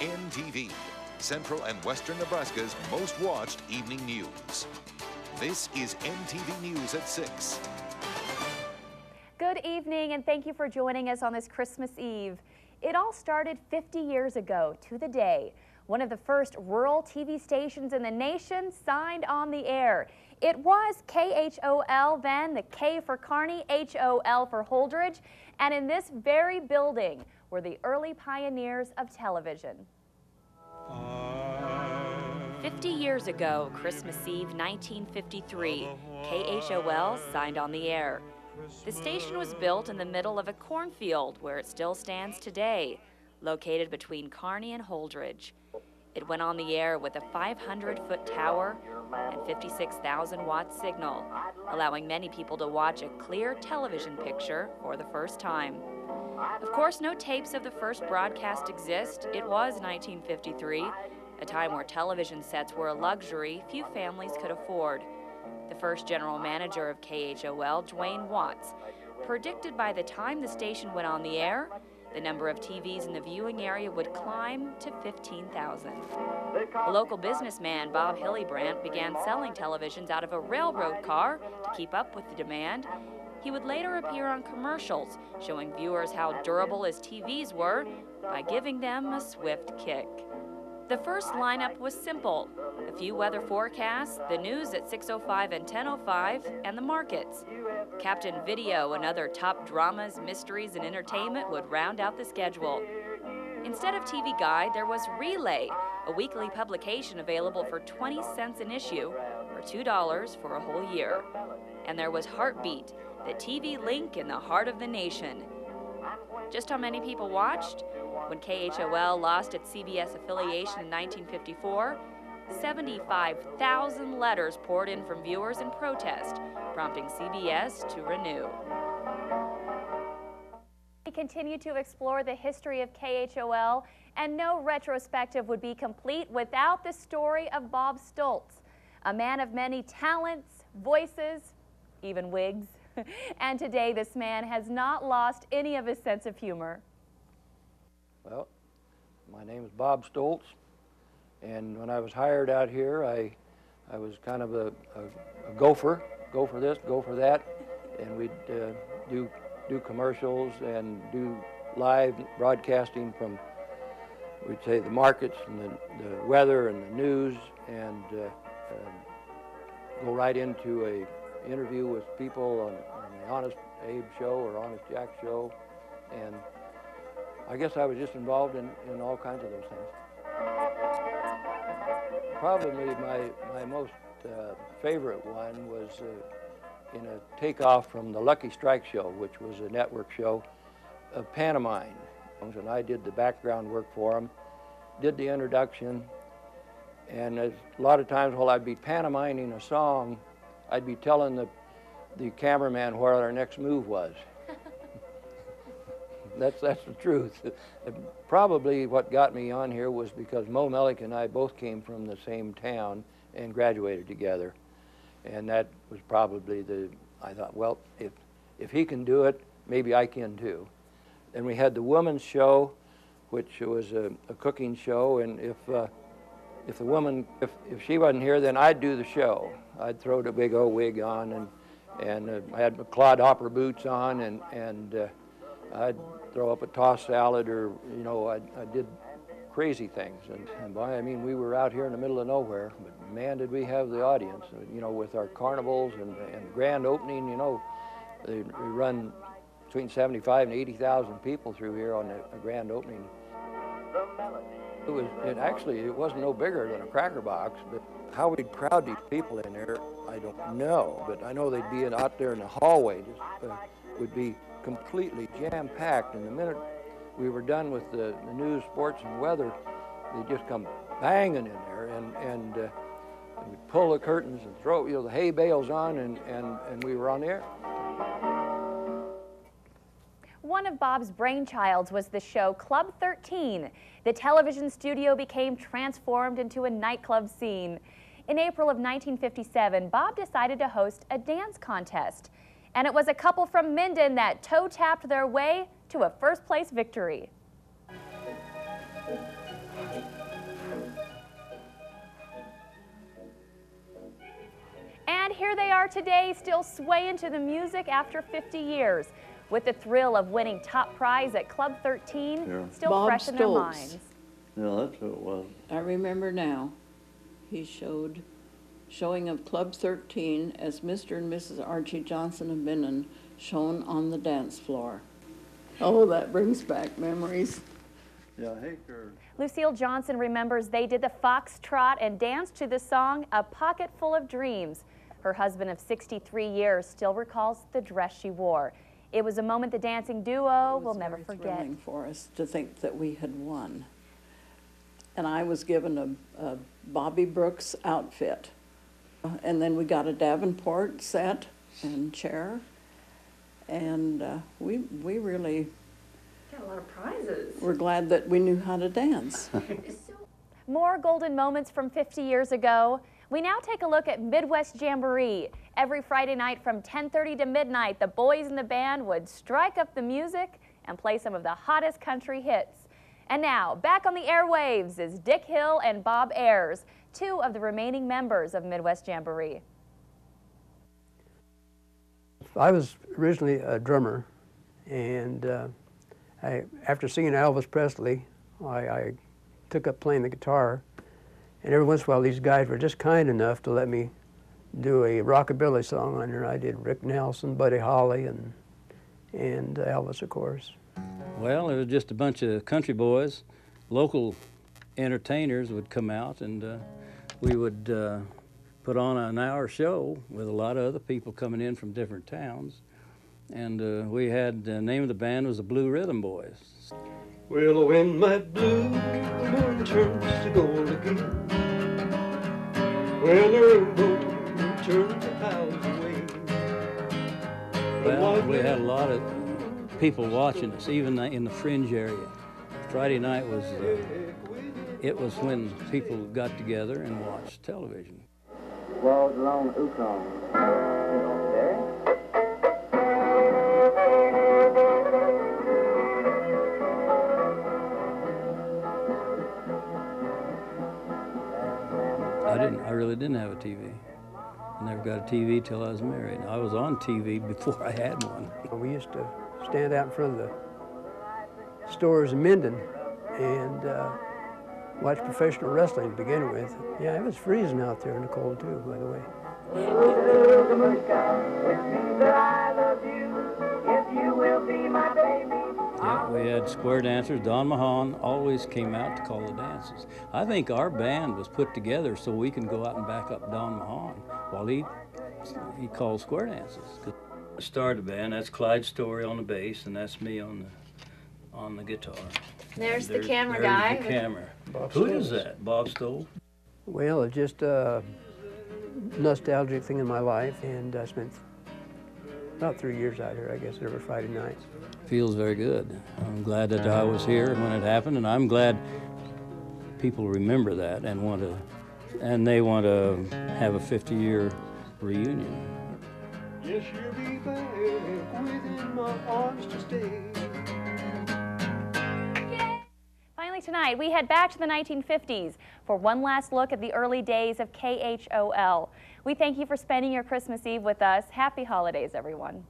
NTV, Central and Western Nebraska's most watched evening news. This is NTV News at 6. Good evening, and thank you for joining us on this Christmas Eve. It all started 50 years ago to the day. One of the first rural TV stations in the nation signed on the air. It was KHOL, then the K for Kearney, HOL for Holdridge, and in this very building were the early pioneers of television. 50 years ago, Christmas Eve 1953, KHOL signed on the air. The station was built in the middle of a cornfield where it still stands today, located between Kearney and Holdridge. It went on the air with a 500-foot tower and 56,000-watt signal, allowing many people to watch a clear television picture for the first time. Of course, no tapes of the first broadcast exist. It was 1953, a time where television sets were a luxury few families could afford. The first general manager of KHOL, Dwayne Watts, predicted by the time the station went on the air, the number of TVs in the viewing area would climb to 15,000. A local businessman, Bob Hillebrandt, began selling televisions out of a railroad car to keep up with the demand. He would later appear on commercials, showing viewers how durable his TVs were by giving them a swift kick. The first lineup was simple: a few weather forecasts, the news at 6:05 and 10:05, and the markets. Captain Video and other top dramas, mysteries, and entertainment would round out the schedule. Instead of TV Guide, there was Relay, a weekly publication available for 20 cents an issue, or $2 for a whole year. And there was Heartbeat, the TV link in the heart of the nation. Just how many people watched? When KHOL lost its CBS affiliation in 1954, 75,000 letters poured in from viewers in protest, prompting CBS to renew. We continue to explore the history of KHOL, and no retrospective would be complete without the story of Bob Stoltz, a man of many talents, voices, even wigs. And today this man has not lost any of his sense of humor. Well, my name is Bob Stoltz, and when I was hired out here, I was kind of a gopher, go for this, go for that, and we'd do commercials and do live broadcasting from, we'd say, the markets and the weather and the news, and go right into a interview with people on the Honest Abe show or Honest Jack show, and I guess I was just involved in all kinds of those things. Probably my most favorite one was in a takeoff from the Lucky Strike show, which was a network show of pantomime. And I did the background work for them, did the introduction, and a lot of times while I'd be pantomiming a song, I'd be telling the cameraman where our next move was. That's the truth. Probably what got me on here was because Mo Mellick and I both came from the same town and graduated together. And that was probably I thought, well, if he can do it, maybe I can too. Then we had the woman's show, which was a cooking show, and if she wasn't here, then I'd do the show. I'd throw the big old wig on, and I had my clodhopper boots on, and I'd throw up a tossed salad, or, you know, I did crazy things. And boy, I mean, we were out here in the middle of nowhere, but man, did we have the audience. You know, with our carnivals and grand opening, you know, we run between 75 and 80,000 people through here on a grand opening. It wasn't no bigger than a cracker box, but how we'd crowd these people in there, I don't know. But I know they'd be out there in the hallway, just would be completely jam-packed. And the minute we were done with the news, sports, and weather, they'd just come banging in there, and we'd pull the curtains and throw, you know, the hay bales on, and we were on the air. One of Bob's brainchilds was the show Club 13. The television studio became transformed into a nightclub scene. In April of 1957, Bob decided to host a dance contest. And it was a couple from Minden that toe-tapped their way to a first-place victory. here they are today, still swaying to the music after 50 years, with the thrill of winning top prize at Club 13 still Bob fresh in their Stoltz. minds. Yeah, that's who it was. I remember now. He showing of Club 13 as Mr. and Mrs. Archie Johnson of Minden shown on the dance floor. Oh, that brings back memories. Yeah, Haker. Lucille Johnson remembers they did the foxtrot and danced to the song A Pocket Full of Dreams. Her husband of 63 years still recalls the dress she wore. It was a moment the dancing duo will never forget. It was very thrilling for us to think that we had won. And I was given a Bobby Brooks outfit. And then we got a Davenport set and chair. And we really Got a lot of prizes. were glad that we knew how to dance. More golden moments from 50 years ago. We now take a look at Midwest Jamboree. Every Friday night from 10:30 to midnight, the boys in the band would strike up the music and play some of the hottest country hits. And now, back on the airwaves is Dick Hill and Bob Ayers, two of the remaining members of Midwest Jamboree. I was originally a drummer, and after singing Elvis Presley, I took up playing the guitar, and every once in a while these guys were just kind enough to let me do a rockabilly song on there. I did Rick Nelson, Buddy Holly, and Elvis, of course. Well, it was just a bunch of country boys. Local entertainers would come out, and we would put on an hour show with a lot of other people coming in from different towns. And we had, the name of the band was the Blue Rhythm Boys. Well, when my blue moon turns to gold again, when the rainbow turns the clouds away. Well, we had a lot of people watching us, even in the fringe area. Friday night was, it was when people got together and watched television. Walls along Ukon. There. I really didn't have a TV. I never got a TV till I was married. I was on TV before I had one. We used to stand out in front of the stores in Minden and watch professional wrestling to begin with. Yeah, it was freezing out there in the cold too, by the way. Yeah, we had square dancers. Don Mahan always came out to call the dances. I think our band was put together so we can go out and back up Don Mahan while he called square dances. I started the band. That's Clyde Story on the bass, and that's me on the guitar. There's the camera guy. There's the camera. Bob Who Stoltz. is that? Bob Stoltz? Well, it's just a nostalgic thing in my life, and I spent about 3 years out here, I guess, every Friday night. Feels very good. I'm glad that I was here when it happened, and I'm glad people remember that and they want to have a 50-year reunion. Yes, you'll be back within my arms to stay. Finally tonight, we head back to the 1950s for one last look at the early days of KHOL. We thank you for spending your Christmas Eve with us. Happy holidays, everyone.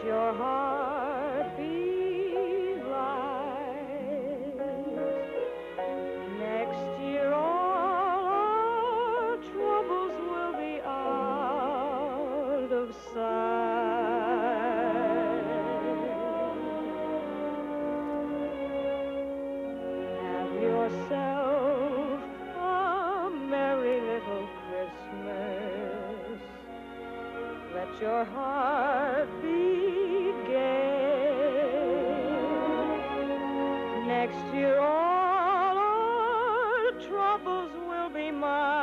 Your heart be light. Next year all our troubles will be out of sight. Have yourself a merry little Christmas. Let your heart be next year all our troubles will be mine.